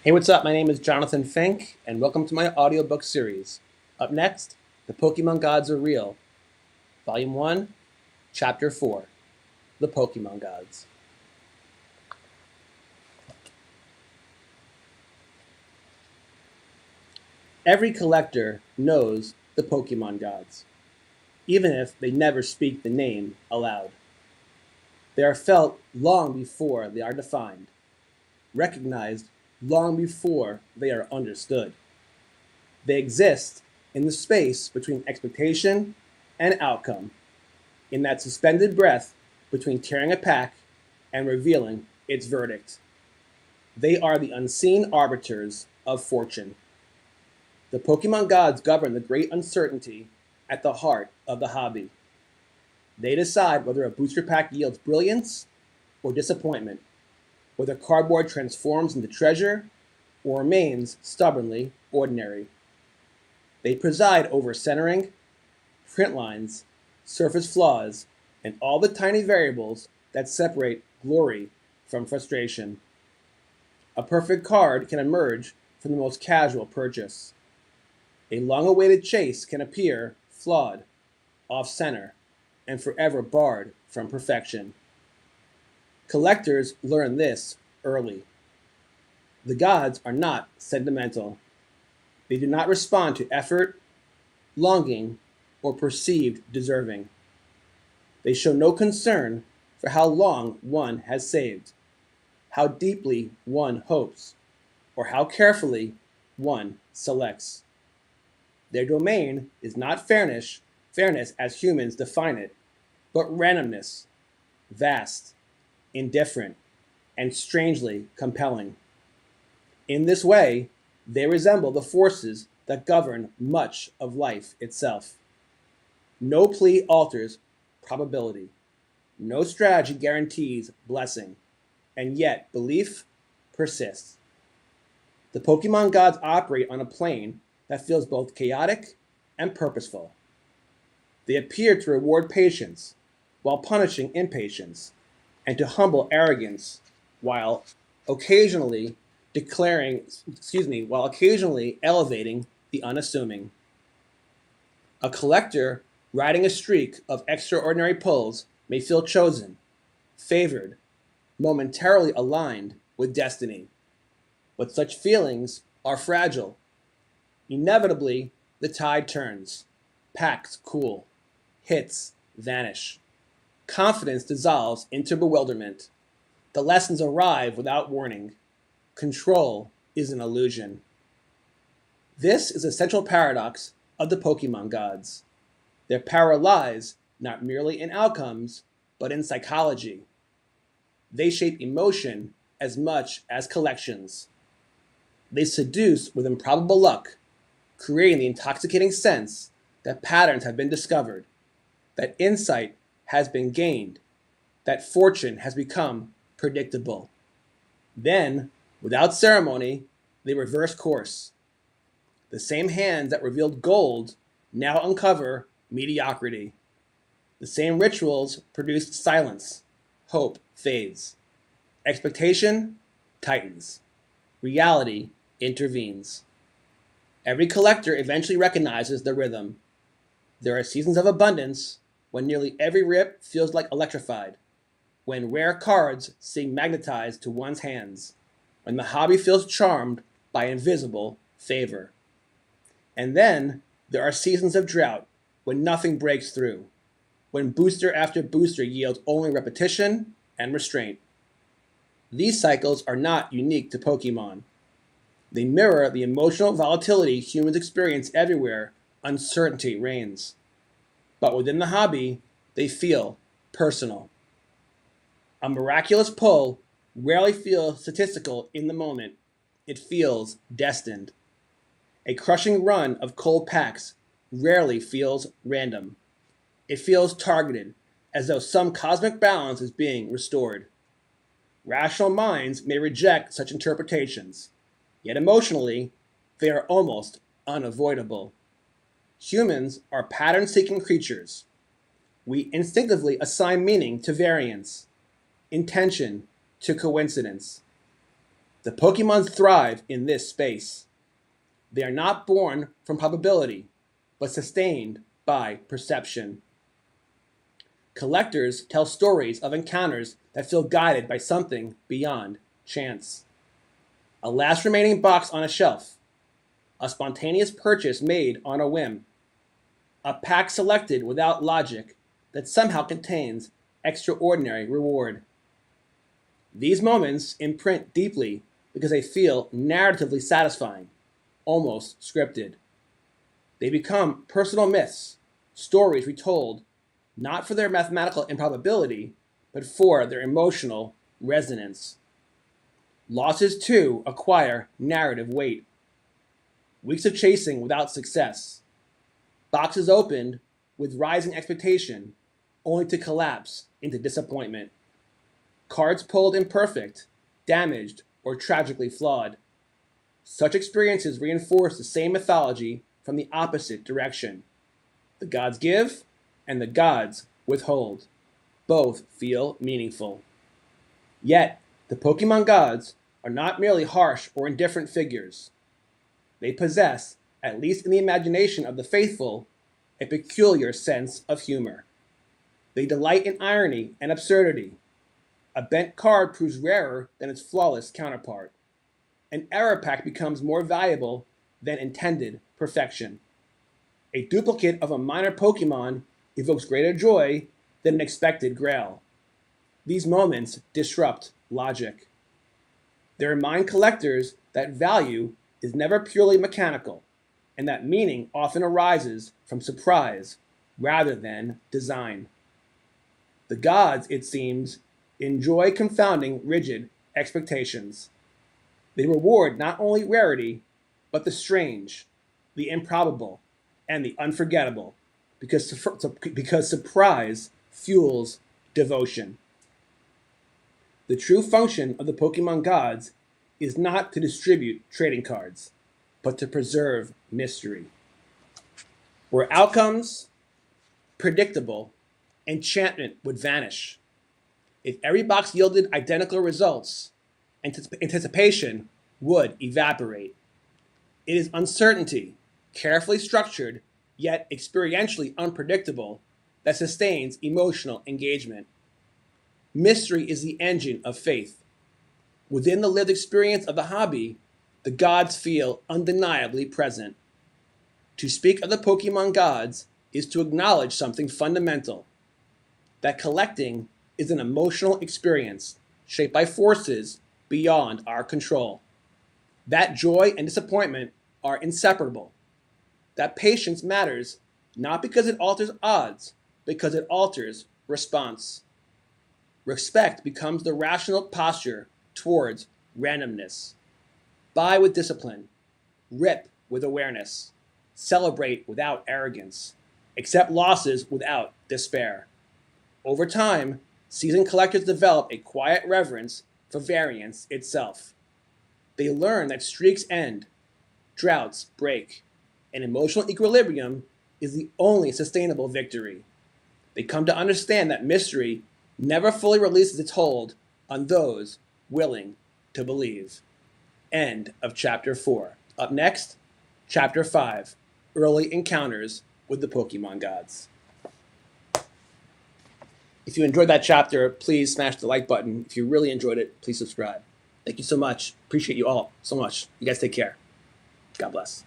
Hey, what's up? My name is Jonathan Fink, and welcome to my audiobook series. Up next, The Pokemon Gods Are Real, Volume 1, Chapter 4, The Pokemon Gods. Every collector knows the Pokemon Gods, even if they never speak the name aloud. They are felt long before they are defined, recognized long before they are understood. They exist in the space between expectation and outcome, in that suspended breath between tearing a pack and revealing its verdict. They are the unseen arbiters of fortune. The Pokemon gods govern the great uncertainty at the heart of the hobby. They decide whether a booster pack yields brilliance or disappointment, whether cardboard transforms into treasure or remains stubbornly ordinary. They preside over centering, print lines, surface flaws, and all the tiny variables that separate glory from frustration. A perfect card can emerge from the most casual purchase. A long-awaited chase can appear flawed, off-center, and forever barred from perfection. Collectors learn this early. The gods are not sentimental. They do not respond to effort, longing, or perceived deserving. They show no concern for how long one has saved, how deeply one hopes, or how carefully one selects. Their domain is not fairness as humans define it, but randomness, vast, indifferent, and strangely compelling. In this way, they resemble the forces that govern much of life itself. No plea alters probability. No strategy guarantees blessing, and yet belief persists. The Pokemon gods operate on a plane that feels both chaotic and purposeful. They appear to reward patience while punishing impatience, and to humble arrogance while occasionally while occasionally elevating the unassuming. A collector riding a streak of extraordinary pulls may feel chosen, favored, momentarily aligned with destiny. But such feelings are fragile. Inevitably, the tide turns. Packs cool. Hits vanish. Confidence dissolves into bewilderment. The lessons arrive without warning. Control is an illusion. This is a central paradox of the Pokemon gods. Their power lies not merely in outcomes, but in psychology. They shape emotion as much as collections. They seduce with improbable luck, creating the intoxicating sense that patterns have been discovered, that insight has been gained, that fortune has become predictable. Then, without ceremony, they reverse course. The same hands that revealed gold now uncover mediocrity. The same rituals produced silence. Hope fades. Expectation tightens. Reality intervenes. Every collector eventually recognizes the rhythm. There are seasons of abundance when nearly every rip feels like electrified, when rare cards seem magnetized to one's hands, when the hobby feels charmed by invisible favor. And then there are seasons of drought when nothing breaks through, when booster after booster yields only repetition and restraint. These cycles are not unique to Pokemon. They mirror the emotional volatility humans experience everywhere uncertainty reigns. But within the hobby, they feel personal. A miraculous pull rarely feels statistical in the moment. It feels destined. A crushing run of cold packs rarely feels random. It feels targeted, as though some cosmic balance is being restored. Rational minds may reject such interpretations, yet emotionally, they are almost unavoidable. Humans are pattern-seeking creatures. We instinctively assign meaning to variance, intention to coincidence. The Pokemon thrive in this space. They are not born from probability, but sustained by perception. Collectors tell stories of encounters that feel guided by something beyond chance. A last remaining box on a shelf, a spontaneous purchase made on a whim, a pack selected without logic that somehow contains extraordinary reward. These moments imprint deeply because they feel narratively satisfying, almost scripted. They become personal myths, stories retold not for their mathematical improbability, but for their emotional resonance. Losses, too, acquire narrative weight. Weeks of chasing without success. Boxes opened with rising expectation, only to collapse into disappointment. Cards pulled imperfect, damaged, or tragically flawed. Such experiences reinforce the same mythology from the opposite direction. The gods give, and the gods withhold. Both feel meaningful. Yet, the Pokemon gods are not merely harsh or indifferent figures. They possess, at least in the imagination of the faithful, a peculiar sense of humor. They delight in irony and absurdity. A bent card proves rarer than its flawless counterpart. An error pack becomes more valuable than intended perfection. A duplicate of a minor Pokemon evokes greater joy than an expected grail. These moments disrupt logic. They remind collectors that value is never purely mechanical, and that meaning often arises from surprise rather than design. The gods, it seems, enjoy confounding rigid expectations. They reward not only rarity, but the strange, the improbable, and the unforgettable, because surprise fuels devotion. The true function of the Pokemon gods is not to distribute trading cards, but to preserve mystery. Where outcomes, predictable, enchantment would vanish. If every box yielded identical results, anticipation would evaporate. It is uncertainty, carefully structured, yet experientially unpredictable, that sustains emotional engagement. Mystery is the engine of faith. Within the lived experience of the hobby, the gods feel undeniably present. To speak of the Pokemon gods is to acknowledge something fundamental, that collecting is an emotional experience shaped by forces beyond our control. That joy and disappointment are inseparable. That patience matters not because it alters odds, because it alters response. Respect becomes the rational posture towards randomness. Buy with discipline. Rip with awareness. Celebrate without arrogance. Accept losses without despair. Over time, seasoned collectors develop a quiet reverence for variance itself. They learn that streaks end, droughts break, and emotional equilibrium is the only sustainable victory. They come to understand that mystery never fully releases its hold on those willing to believe. End of chapter 4. Up next, chapter 5, Early Encounters with the Pokemon Gods. If you enjoyed that chapter, please smash the like button. If you really enjoyed it, please subscribe. Thank you so much. Appreciate you all so much. You guys take care. God bless.